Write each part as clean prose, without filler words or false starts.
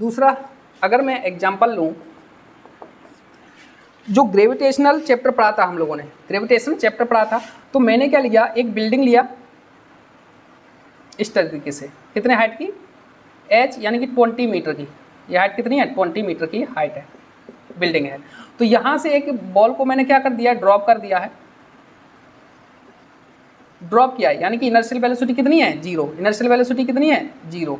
दूसरा अगर मैं एग्जांपल लूँ, जो ग्रेविटेशनल चैप्टर पढ़ा था हम लोगों ने, ग्रेविटेशनल चैप्टर पढ़ा था, तो मैंने क्या लिया, एक बिल्डिंग लिया इस तरीके से, कितने हाइट की, h यानी कि 20 मीटर की, ये हाइट कितनी है, 20 मीटर की हाइट है, बिल्डिंग है। तो यहाँ से एक बॉल को मैंने क्या कर दिया है, ड्रॉप कर दिया है, ड्रॉप किया है, यानी कि इनर्शियल वेलोसिटी कितनी है, 0, इनर्शियल वेलोसिटी कितनी है, 0,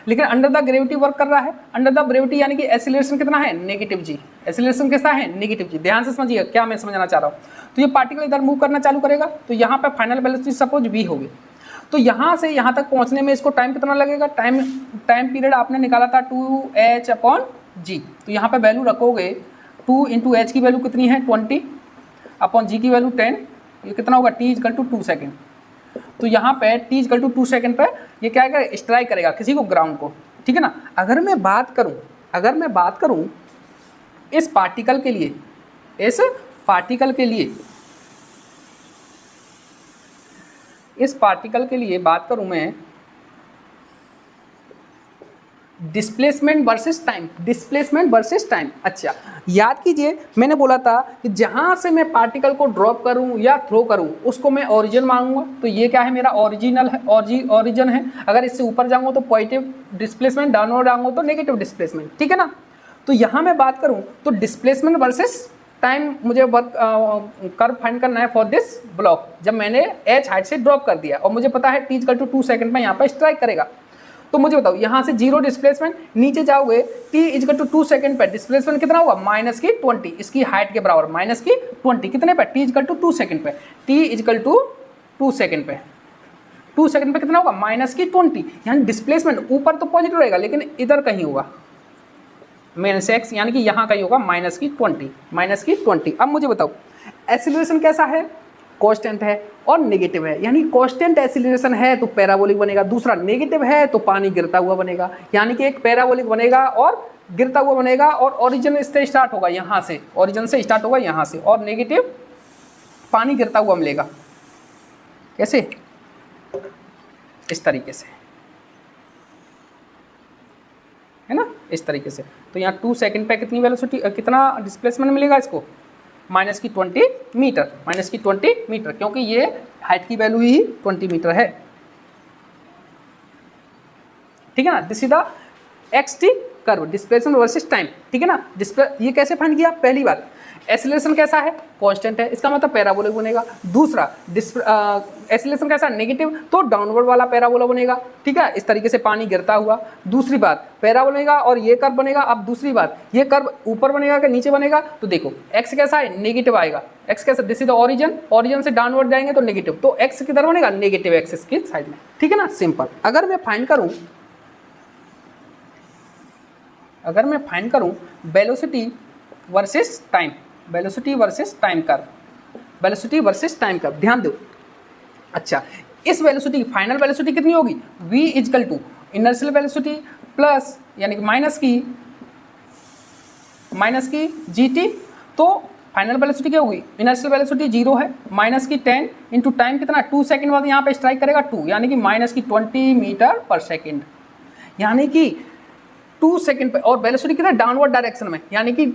लेकिन अंडर द ग्रेविटी वर्क कर रहा है। अंडर द ग्रेविटी यानी कि एक्सीलरेशन कितना है, नेगेटिव g, एक्सीलरेशन कैसा है, नेगेटिव g। ध्यान से समझिए क्या मैं समझाना चाह रहा हूँ। तो ये पार्टिकल इधर मूव करना चालू करेगा, तो यहाँ पे फाइनल वेलोसिटी सपोज v होगी, तो यहाँ से यहाँ तक पहुँचने में इसको टाइम कितना लगेगा, टाइम पीरियड आपने निकाला था 2h/g, तो यहाँ पे वैल्यू रखोगे 2 × h की वैल्यू कितनी है 20/g की वैल्यू 10, ये कितना होगा t = 2 सेकेंड। तो यहाँ पे t = 2 सेकेंड पे ये क्या करेगा, स्ट्राइक करेगा किसी को, ग्राउंड को, ठीक है ना। अगर मैं बात करूँ इस पार्टिकल के लिए, इस पार्टिकल के लिए बात करूँ मैं डिस्प्लेसमेंट वर्सेस टाइम, अच्छा याद कीजिए मैंने बोला था कि जहाँ से मैं पार्टिकल को ड्रॉप करूँ या थ्रो करूँ उसको मैं ओरिजिन मांगूंगा, तो ये क्या है, मेरा ओरिजिन है। अगर इससे ऊपर जाऊँगा तो पॉजिटिव डिस्प्लेसमेंट, डाउनवर्ड जाऊँगा तो नेगेटिव डिस्प्लेसमेंट, ठीक है ना। तो यहाँ मैं बात करूँ तो डिस्प्लेसमेंट वर्सेस टाइम मुझे वर्क कर्व फाइंड करना है फॉर दिस ब्लॉक, जब मैंने h हाइट से ड्रॉप कर दिया और मुझे पता है t = 2 सेकेंड में यहाँ पर स्ट्राइक करेगा। तो मुझे बताओ यहाँ से 0 डिस्प्लेसमेंट, नीचे जाओगे t = 2 सेकेंड पे डिस्प्लेसमेंट कितना होगा, -20, इसकी हाइट के बराबर, -20 कितने पे, t = 2 सेकेंड पे, t = 2 सेकेंड पे, 2 सेकेंड पे कितना होगा, -20, यानी डिस्प्लेसमेंट ऊपर तो पॉजिटिव रहेगा लेकिन इधर कहीं होगा -x, यानी कि यहाँ कहीं होगा -20। अब मुझे बताओ एक्सीलरेशन कैसा है, कांस्टेंट है और नेगेटिव है, यानी कांस्टेंट एक्सीलरेशन है तो पैराबोलिक बनेगा, दूसरा नेगेटिव है तो पानी गिरता हुआ बनेगा, यानी कि एक पैराबोलिक बनेगा और गिरता हुआ बनेगा, और ओरिजिन से स्टार्ट होगा यहाँ से, ओरिजिन से स्टार्ट होगा यहाँ से, और नेगेटिव पानी गिरता हुआ मिलेगा। कैसे, इस तरीके से, है ना, इस तरीके से। तो यहाँ 2 सेकेंड पे कितनी वेलोसिटी, कितना डिस्प्लेसमेंट मिलेगा इसको, -20 मीटर, क्योंकि ये हाइट की वैल्यू ही 20 मीटर है, ठीक है ना। This is the xt curve, displacement versus time, ठीक है ना। ये कैसे फाइंड किया, पहली बात एक्सीलरेशन कैसा है, कांस्टेंट है, इसका मतलब पैराबोलिक बनेगा। दूसरा एक्सीलरेशन कैसा, नेगेटिव, तो डाउनवर्ड वाला पैराबोला बनेगा, ठीक है, इस तरीके से पानी गिरता हुआ। दूसरी बात पैराबोला बनेगा और ये कर्व बनेगा। अब दूसरी बात, ये कर्व ऊपर बनेगा कि नीचे बनेगा, तो देखो एक्स कैसा है, नेगेटिव आएगा, एक्स कैसा, दिस इज द ओरिजिन से डाउनवर्ड जाएंगे तो नेगेटिव, तो एक्स किधर बनेगा, नेगेटिव एक्सिस की साइड में, ठीक है ना, सिंपल। अगर मैं फाइंड करूं velocity versus time, velocity versus time curve, ध्यान दो। अच्छा, इस वेलोसिटी, फाइनल वेलोसिटी कितनी होगी, v = इनर्शियल वेलोसिटी प्लस यानी कि माइनस की gt, तो फाइनल वेलोसिटी क्या होगी, इनर्शियल वेलोसिटी 0 है, -10 इंटू टाइम कितना, 2 सेकेंड बाद यहाँ पे स्ट्राइक करेगा 2, यानी कि -20 मीटर पर सेकेंड, यानी कि 2 सेकेंड पे, और वेलोसिटी कितना डाउनवर्ड डायरेक्शन में, यानी कि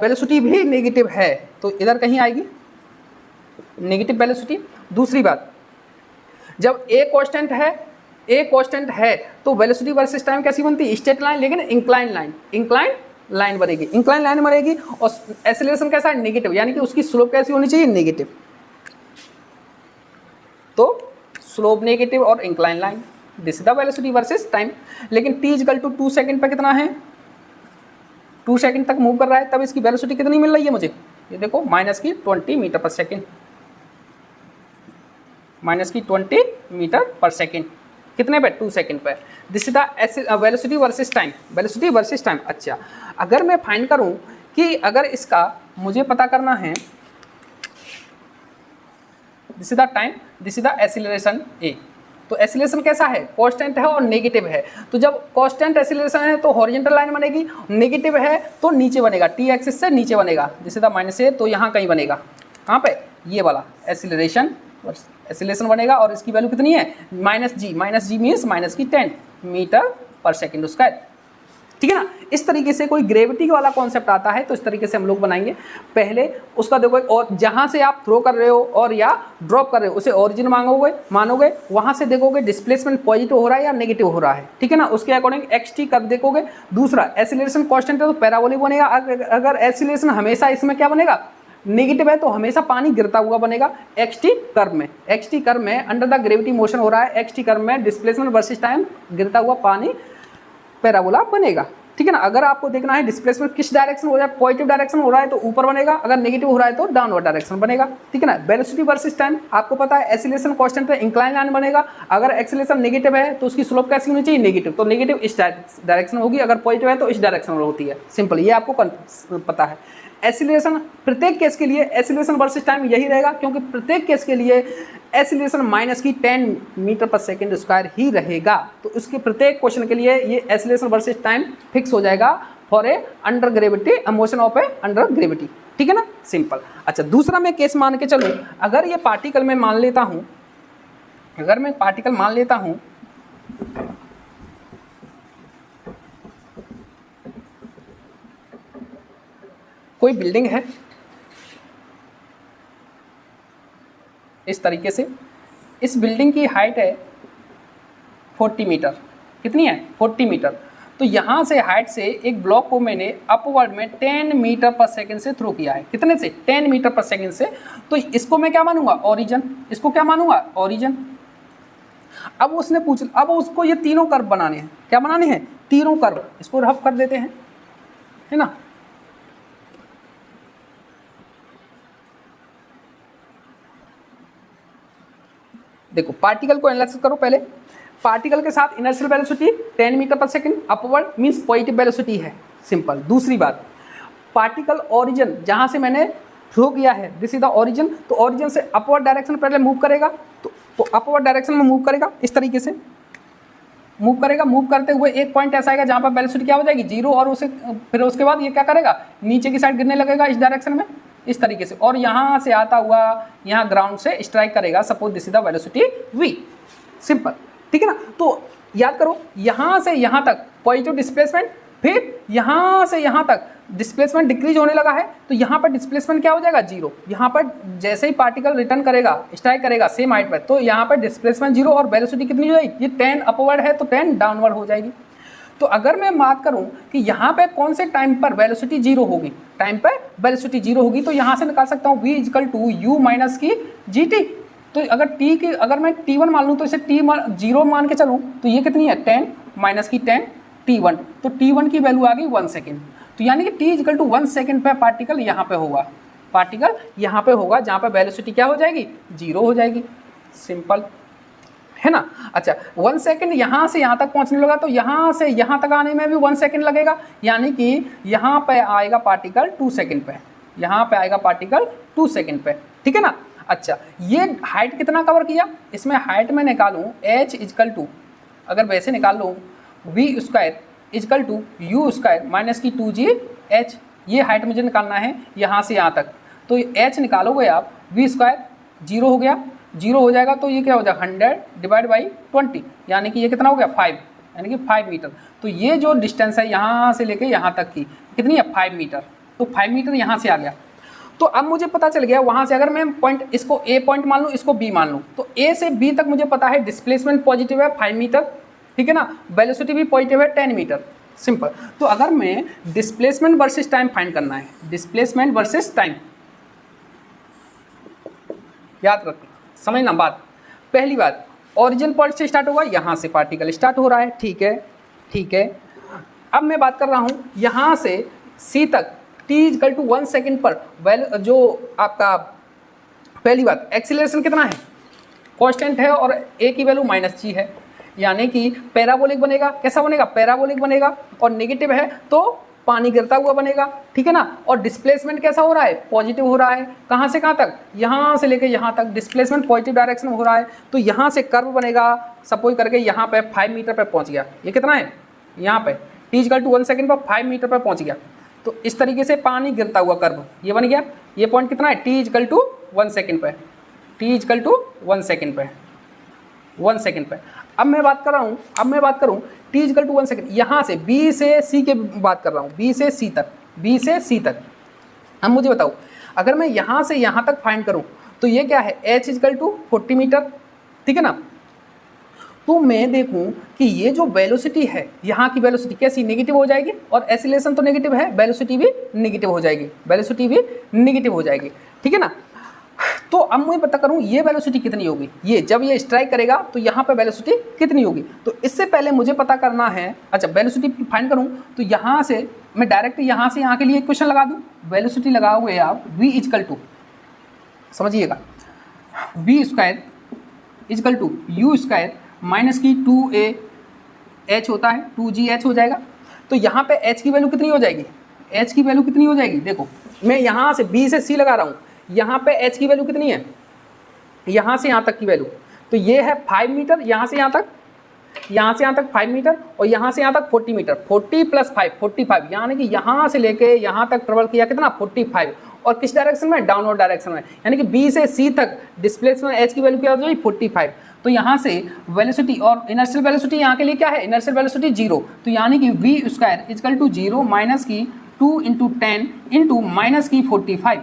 वेलोसिटी भी नेगेटिव है, तो इधर कहीं आएगी नेगेटिव वेलोसिटी। दूसरी बात, जब ए कांस्टेंट है तो वेलोसिटी वर्सेस टाइम कैसी बनती है, स्ट्रेट लाइन, लेकिन इंक्लाइन लाइन बनेगी, और एक्सीलरेशन कैसा है, नेगेटिव, यानी कि उसकी स्लोप कैसी होनी चाहिए, नेगेटिव, तो स्लोप नेगेटिव और incline line, this is the velocity versus time. लेकिन t = 2 सेकेंड पे कितना है, 2 सेकेंड तक मूव कर रहा है, तब इसकी वेलोसिटी कितनी मिल रही है मुझे, ये देखो -20 मीटर पर सेकेंड, -20 मीटर पर सेकेंड, कितने पे, 2 सेकेंड पे। This is the velocity versus time, अच्छा, अगर मैं फाइंड करूं कि अगर इसका मुझे पता करना है, this is the time, this is the acceleration a, तो एक्सीलरेशन कैसा है, कांस्टेंट है और नेगेटिव है, तो जब कांस्टेंट एक्सीलरेशन है तो हॉरिजॉन्टल लाइन बनेगी, नेगेटिव है तो नीचे बनेगा, t एक्सिस से नीचे बनेगा, जैसे द -a, तो यहाँ कहीं बनेगा, कहाँ पे, ये वाला एक्सीलरेशन बनेगा, और इसकी वैल्यू कितनी है, -g मीन्स -10 मीटर पर सेकेंड स्क्वायर, ठीक है ना। इस तरीके से कोई ग्रेविटी वाला कॉन्सेप्ट आता है तो इस तरीके से हम लोग बनाएंगे। पहले उसका देखो, और जहाँ से आप थ्रो कर रहे हो और या ड्रॉप कर रहे हो उसे ओरिजिन मानोगे, वहाँ से देखोगे डिस्प्लेसमेंट पॉजिटिव हो रहा है या नेगेटिव हो रहा है, ठीक है ना। उसके अकॉर्डिंग xt कर्व देखोगे। दूसरा एक्सीलरेशन कांस्टेंट है तो पैराबोलिक बनेगा। अगर एक्सीलरेशन हमेशा इसमें क्या बनेगा, नेगेटिव है, तो हमेशा पानी गिरता हुआ बनेगा xt कर्व में अंडर द ग्रेविटी मोशन हो रहा है, xt कर्व में डिस्प्लेसमेंट वर्सेस टाइम गिरता हुआ पानी पैराबोला बनेगा, ठीक है ना। अगर आपको देखना है डिस्प्लेसमेंट किस डायरेक्शन हो रहा है, पॉजिटिव डायरेक्शन हो रहा है तो ऊपर बनेगा, अगर नेगेटिव हो रहा है तो डाउनवर्ड डायरेक्शन बनेगा, ठीक है ना। वेलोसिटी वर्सेस टाइम आपको पता है, एक्सीलरेशन कांस्टेंट पे इंक्लाइन लाइन बनेगा। अगर एक्सीलरेशन नेगेटिव है तो उसकी स्लोप कैसी होनी चाहिए, नेगेटिव, तो नेगेटिव इस डायरेक्शन होगी, अगर पॉजिटिव है तो इस डायरेक्शन में होती है। सिंपल, ये आपको पता है। एक्सीलरेशन प्रत्येक केस के लिए एक्सीलरेशन वर्सेस टाइम यही रहेगा, क्योंकि प्रत्येक केस के लिए एक्सीलरेशन माइनस की 10 मीटर पर सेकेंड स्क्वायर ही रहेगा। तो उसके प्रत्येक क्वेश्चन के लिए ये एक्सीलरेशन वर्सेस टाइम फिक्स हो जाएगा for A under gravity, motion of A under gravity, ठीक है ना, सिंपल। अच्छा, दूसरा मैं केस मान के चलूँ, अगर ये पार्टिकल मैं मान लेता हूँ, अगर मैं पार्टिकल मान लेता हूँ कोई बिल्डिंग है इस तरीके से, इस बिल्डिंग की हाइट है 40 मीटर, कितनी है 40 मीटर। तो यहाँ से हाइट से एक ब्लॉक को मैंने अपवर्ड में 10 मीटर पर सेकंड से थ्रो किया है, कितने से 10 मीटर पर सेकंड से। तो इसको मैं क्या मानूंगा, ओरिजिन, इसको क्या मानूंगा, ओरिजिन। अब उसने अब उसको ये तीनों कर्व बनाने हैं, क्या बनाने हैं, तीनों कर्व। इसको रफ कर देते हैं, है ना। देखो पार्टिकल को एनालिसिस करो पहले। पार्टिकल के साथ इनर्शियल वेलोसिटी 10 मीटर पर second, upward means positive velocity है, सिंपल। दूसरी बात, पार्टिकल ओरिजिन जहां से मैंने थ्रो किया है, दिस इज द ओरिजिन, तो ओरिजिन से अपवर्ड डायरेक्शन पहले मूव करेगा, तो अपवर्ड डायरेक्शन में मूव करेगा, इस तरीके से मूव करेगा। मूव करते हुए एक पॉइंट ऐसा आएगा जहां पर वेलोसिटी क्या हो जाएगी, जीरो, और उसे फिर उसके बाद ये क्या करेगा, नीचे की साइड गिरने लगेगा इस डायरेक्शन में, इस तरीके से, और यहाँ से आता हुआ यहाँ ग्राउंड से स्ट्राइक करेगा। Suppose this is the velocity v, simple, ठीक है ना। तो याद करो, यहाँ से यहाँ तक पॉजिटिव डिस्प्लेसमेंट, फिर यहाँ से यहाँ तक डिस्प्लेसमेंट डिक्रीज होने लगा है, तो यहाँ पर डिस्प्लेसमेंट क्या हो जाएगा, जीरो। यहाँ पर जैसे ही पार्टिकल रिटर्न करेगा, स्ट्राइक करेगा सेम हाइट पर, तो यहाँ पर डिस्प्लेसमेंट जीरो और वेलोसिटी कितनी हो जाएगी, ये 10 अपवर्ड है तो 10 डाउनवर्ड हो जाएगी। तो अगर मैं बात करूं कि यहाँ पे कौन से टाइम पर वेलोसिटी जीरो होगी, टाइम पर वेलोसिटी जीरो होगी, तो यहाँ से निकाल सकता हूँ v equal to u minus की जी टी। तो अगर t की, अगर मैं t1 मान लूँ तो इसे जीरो मान के चलूँ, तो ये कितनी है 10 माइनस की 10 t1, तो t1 की वैल्यू आ गई 1 सेकेंड। तो यानी कि t इक्वल टू 1 सेकेंड पर पार्टिकल यहाँ पे होगा, पार्टिकल यहाँ पे होगा, जहाँ पर वेलोसिटी क्या हो जाएगी, जीरो हो जाएगी, सिंपल, है ना। अच्छा, 1 सेकेंड यहाँ से यहाँ तक पहुँचने लगा, तो यहाँ से यहाँ तक आने में भी 1 सेकेंड लगेगा, यानी कि यहाँ पे आएगा पार्टिकल 2 सेकेंड पे, यहाँ पे आएगा पार्टिकल 2 सेकेंड पे, ठीक है ना। अच्छा, ये हाइट कितना कवर किया, इसमें हाइट में निकालूँ h इजकल टू, अगर वैसे निकाल लूँ v square equal to u square minus की 2gh, ये हाइट मुझे निकालना है यहाँ से यहाँ तक। तो h निकालोगे आप, v स्क्वायर जीरो हो गया, जीरो हो जाएगा, तो ये क्या हो जाएगा 100 डिवाइड बाई 20, यानी कि ये कितना हो गया 5, यानी कि 5 मीटर। तो ये जो डिस्टेंस है यहाँ से लेके यहाँ तक की कितनी है 5 मीटर, तो 5 मीटर यहाँ से आ गया। तो अब मुझे पता चल गया वहाँ से, अगर मैं पॉइंट इसको ए पॉइंट मान लूँ, इसको बी मान लूँ, तो ए से बी तक मुझे पता है डिस्प्लेसमेंट पॉजिटिव है 5 मीटर, ठीक है ना, वेलोसिटी भी पॉजिटिव है 10 मीटर, सिंपल। तो अगर मैं डिस्प्लेसमेंट वर्सेस टाइम फाइंड करना है, डिस्प्लेसमेंट वर्सेस टाइम, याद रखना, समझना बात। पहली बात, ओरिजिन पॉइंट से स्टार्ट होगा, यहाँ से पार्टिकल स्टार्ट हो रहा है, ठीक है, ठीक है। अब मैं बात कर रहा हूँ यहाँ से सी तक, t इक्वल टू 1 सेकेंड पर जो आपका, पहली बात एक्सीलरेशन कितना है, कांस्टेंट है, और a की वैल्यू माइनस जी है, यानी कि पैराबोलिक बनेगा। कैसा बनेगा, पैराबोलिक बनेगा, और नेगेटिव है तो पानी गिरता हुआ बनेगा, ठीक है ना। और डिस्प्लेसमेंट कैसा हो रहा है, पॉजिटिव हो रहा है, कहाँ से कहाँ तक, यहाँ से लेके यहाँ तक डिस्प्लेसमेंट पॉजिटिव डायरेक्शन में हो रहा है। तो यहाँ से कर्व बनेगा, सपोज करके यहाँ पे 5 मीटर पे पहुँच गया, ये कितना है यहाँ पे t इक्वल टू 1 सेकेंड पर 5 मीटर पर पहुँच गया। तो इस तरीके से पानी गिरता हुआ कर्व ये बन गया। ये पॉइंट कितना है, t इक्वल टू 1 सेकेंड पे, t इक्वल टू 1 सेकेंड पे, 1 सेकेंड पे। अब मैं बात करूँ t इक्वल टू 1 सेकेंड, यहाँ से b से c के बात कर रहा हूँ, b से c तक। अब मुझे बताओ, अगर मैं यहाँ से यहाँ तक फाइंड करूँ तो ये क्या है, h इक्वल टू 40 मीटर, ठीक है ना। तो मैं देखूं कि ये जो वेलोसिटी है, यहाँ की वेलोसिटी कैसी, नेगेटिव हो जाएगी, और एक्सीलरेशन तो नेगेटिव है, वेलोसिटी भी नेगेटिव हो जाएगी, ठीक है ना। तो अब मैं पता करूं ये वेलोसिटी कितनी होगी, ये जब ये स्ट्राइक करेगा तो यहाँ पे वेलोसिटी कितनी होगी। तो इससे पहले मुझे पता करना है, अच्छा वेलोसिटी फाइंड करूं तो यहाँ से मैं डायरेक्ट यहाँ से यहाँ के लिए इक्वेशन लगा दूं, वेलोसिटी लगाओगे आप v इक्वल टू, समझिएगा, v square equal to u square minus की 2a h होता है, 2gh हो जाएगा। तो यहाँ पे h की वैल्यू कितनी हो जाएगी, देखो मैं यहाँ से b से c लगा रहा हूँ, यहाँ पे h की वैल्यू कितनी है, यहाँ से यहाँ तक की वैल्यू, तो ये है 5 मीटर, यहाँ से यहाँ तक 5 मीटर, और यहाँ से यहाँ तक 40 मीटर, 40 प्लस 5 45, यानी कि यहाँ से लेके यहाँ तक ट्रेवल किया कितना 45, और किस डायरेक्शन में, डाउनवर्ड डायरेक्शन में, यानी कि b से c तक डिस्प्लेसमेंट h की वैल्यू क्या हो जाएगी 45। तो यहाँ से वेलोसिटी और इनर्शियल वेलोसिटी यहाँ के लिए क्या है, इनर्शियल वेलोसिटी 0, तो यानी कि v square equal to 0 minus की 2 इंटू 10 इंटू माइनस की 45,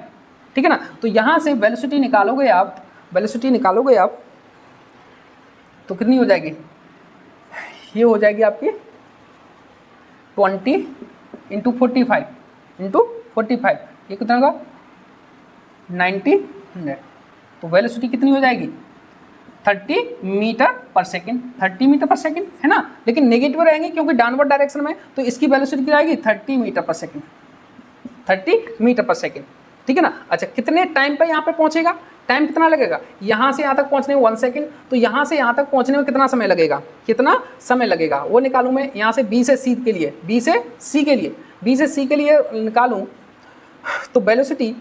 ठीक है ना। तो यहाँ से वेलोसिटी निकालोगे आप, तो कितनी हो जाएगी, ये हो जाएगी आपकी 20 इंटू 45 ये कितना होगा 90। तो वेलोसिटी कितनी हो जाएगी 30 मीटर पर सेकेंड है ना, लेकिन नेगेटिव रहेंगे क्योंकि डाउनवर्ड डायरेक्शन में, तो इसकी वेलोसिटी क्या आएगी 30 मीटर पर सेकेंड, ठीक है ना। अच्छा कितने टाइम पे यहाँ पे पहुँचेगा, टाइम कितना लगेगा, यहाँ से यहाँ तक पहुँचने में 1 सेकेंड, तो यहाँ से यहाँ तक पहुँचने में कितना समय लगेगा, वो निकालूँ मैं यहाँ से b से c के लिए निकालूँ, तो वेलोसिटी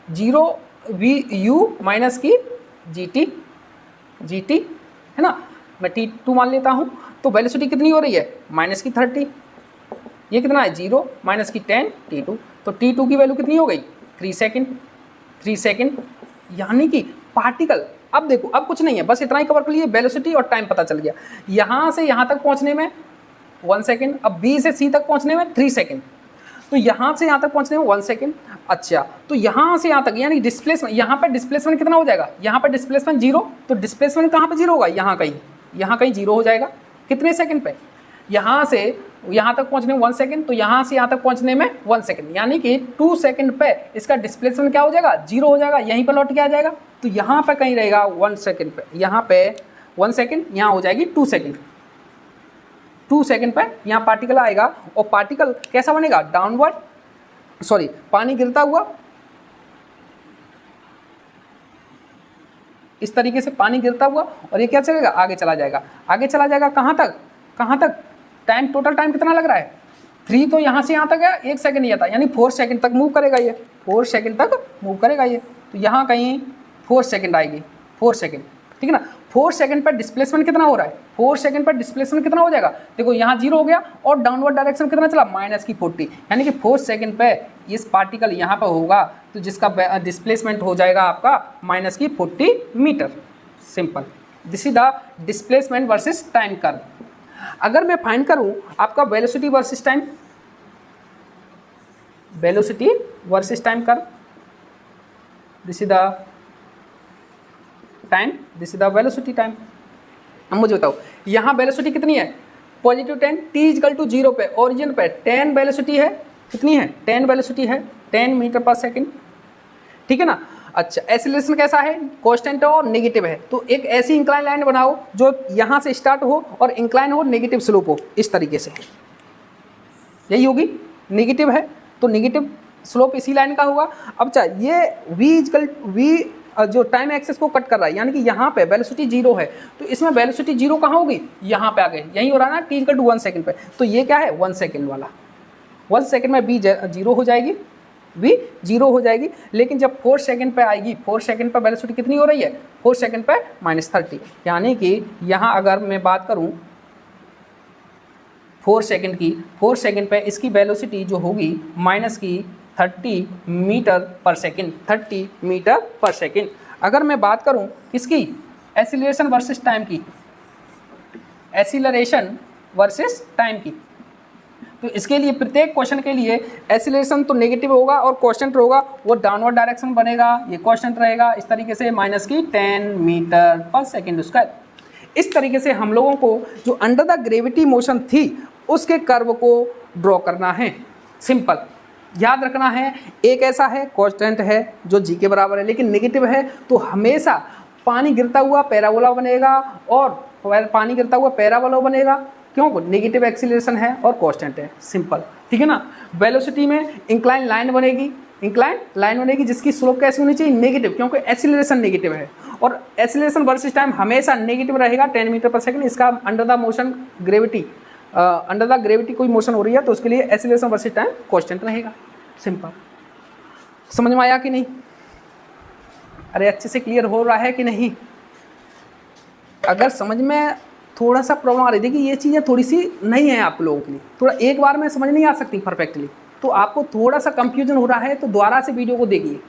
0 v u माइनस की gt है ना, मैं t2 मान लेता हूँ। तो वेलोसिटी कितनी हो रही है माइनस की 30, ये कितना है 0 माइनस की 10 t2, तो t2 की वैल्यू कितनी हो गई 3 सेकेंड, यानी कि पार्टिकल, अब देखो अब कुछ नहीं है, बस इतना ही कवर कर लिए, वेलोसिटी और टाइम पता चल गया। यहाँ से यहाँ तक पहुँचने में 1 सेकेंड, अब b से c तक पहुँचने में 3 सेकेंड, तो यहाँ से यहाँ तक पहुँचने में 1 सेकेंड। अच्छा तो यहाँ से यहाँ तक यानी डिस्प्लेसमेंट, यहाँ पर डिस्प्लेसमेंट कितना हो जाएगा, यहाँ पर डिस्प्लेसमेंट 0, तो डिस्प्लेसमेंट कहाँ पे 0 होगा, यहाँ कहीं 0 हो जाएगा, कितने सेकंड पे, यहाँ से यहाँ तक पहुँचने में 1 सेकेंड, तो यहाँ से यहाँ तक पहुँचने में 1 सेकेंड, यानी कि 2 सेकेंड पे इसका डिस्प्लेसमेंट क्या हो जाएगा 0 हो जाएगा, यहीं पर लौट के आ जाएगा। तो यहाँ पे कहीं रहेगा 1 सेकेंड पे, यहाँ पे 1 सेकेंड, यहाँ हो जाएगी 2 सेकेंड, 2 सेकेंड पे यहाँ पार्टिकल आएगा, और पार्टिकल कैसा बनेगा, पानी गिरता हुआ इस तरीके से, पानी गिरता हुआ, और ये क्या चलेगा, आगे चला जाएगा, कहाँ तक टोटल टाइम कितना लग रहा है 3, तो यहाँ से यहाँ तक है 1 सेकेंड नहीं आता, यानी 4 सेकेंड तक मूव करेगा ये, तो यहाँ कहीं 4 सेकेंड आएगी, 4 सेकेंड, ठीक है ना। 4 सेकेंड पर डिस्प्लेसमेंट कितना हो रहा है, 4 सेकेंड पर डिस्प्लेसमेंट कितना हो जाएगा, देखो यहाँ 0 हो गया, और डाउनवर्ड डायरेक्शन कितना चला माइनस की 40, यानी कि 4 सेकेंड पे इस पार्टिकल यहाँ पर होगा, तो जिसका डिस्प्लेसमेंट हो जाएगा आपका माइनस की 40 metre. Simple, this is the displacement versus time curve. अगर मैं फाइंड करूँ आपका velocity versus time curve, this is the time, this is the velocity time. अब मुझे बताओ यहाँ वेलोसिटी कितनी है, पॉजिटिव 10, t इक्वल टू 0 पे, ओरिजिन पे 10 वेलोसिटी है, कितनी है 10 वेलोसिटी है, 10 मीटर पर सेकेंड, ठीक है ना। अच्छा एक्सीलरेशन कैसा है, कांस्टेंट और नेगेटिव है, तो एक ऐसी इंक्लाइन लाइन बनाओ जो यहाँ से स्टार्ट हो और इंक्लाइन हो, नेगेटिव स्लोप हो, इस तरीके से, यही होगी, नेगेटिव है तो नेगेटिव स्लोप इसी लाइन का होगा। अब चाहे ये v जो टाइम एक्सेस को कट कर रहा है, यानी कि यहाँ पे वेलोसिटी 0 है, तो इसमें वेलोसिटी 0 कहाँ होगी, यहाँ पे आ गई, यही हो रहा है ना, t इक्वल टू 1 सेकेंड पे, तो ये क्या है 1 सेकेंड वाला, 1 सेकेंड में v 0 हो जाएगी, लेकिन जब 4 सेकेंड पे आएगी, 4 सेकेंड पर वेलोसिटी कितनी हो रही है, 4 सेकेंड पे -30, यानी कि यहाँ अगर मैं बात करूँ 4 सेकेंड की, 4 सेकेंड पे इसकी वेलोसिटी जो होगी माइनस की 30 मीटर पर सेकेंड। अगर मैं बात करूं किसकी, एक्सीलरेशन वर्सेस टाइम की, एक्सीलरेशन वर्सेस टाइम की। तो इसके लिए प्रत्येक क्वेश्चन के लिए एक्सीलरेशन तो नेगेटिव होगा और कांस्टेंट होगा, वो डाउनवर्ड डायरेक्शन बनेगा, ये कांस्टेंट रहेगा इस तरीके से -10 मीटर पर सेकेंड स्क्वायर। इस तरीके से हम लोगों को जो अंडर द ग्रेविटी मोशन थी उसके कर्व को ड्रॉ करना है। सिंपल याद रखना है, एक ऐसा है कांस्टेंट है जो जी के बराबर है लेकिन नेगेटिव है, तो हमेशा पानी गिरता हुआ पैराबोला बनेगा और पानी गिरता हुआ पैराबोला बनेगा, क्यों? नेगेटिव एक्सीलरेशन है और कांस्टेंट है। सिंपल, ठीक है ना। वेलोसिटी में इंक्लाइन लाइन बनेगी जिसकी स्लोप कैसी होनी चाहिए? नेगेटिव, क्योंकि एक्सीलरेशन नेगेटिव है और एक्सीलरेशन वर्सेस टाइम हमेशा नेगेटिव रहेगा 10 मीटर पर सेकंड। इसका under the motion gravity, under the gravity कोई मोशन हो रही है तो उसके लिए एक्सीलरेशन वर्सेस टाइम कांस्टेंट रहेगा। सिंपल, समझ में आया कि नहीं? अरे अच्छे से क्लियर हो रहा है कि नहीं? अगर समझ में थोड़ा सा प्रॉब्लम आ रही थी कि ये चीज़ें थोड़ी सी नहीं है आप लोगों के लिए, थोड़ा एक बार में समझ नहीं आ सकती परफेक्टली, तो आपको थोड़ा सा कंफ्यूजन हो रहा है तो दोबारा से वीडियो को देखिए,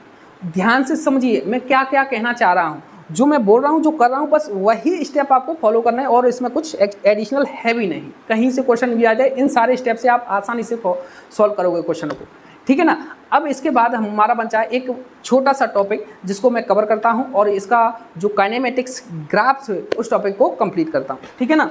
ध्यान से समझिए मैं क्या क्या कहना चाह रहा हूँ। जो मैं बोल रहा हूँ, जो कर रहा हूँ, बस वही स्टेप आपको फॉलो करना है और इसमें कुछ एडिशनल है भी नहीं। कहीं से क्वेश्चन भी आ जाए, इन सारे स्टेप से आप आसानी से सॉल्व करोगे क्वेश्चन को, ठीक है ना। अब इसके बाद हमारा बचा है एक छोटा सा टॉपिक जिसको मैं कवर करता हूँ और इसका जो काइनेमेटिक्स ग्राफ्स है उस टॉपिक को कंप्लीट करता हूँ, ठीक है ना।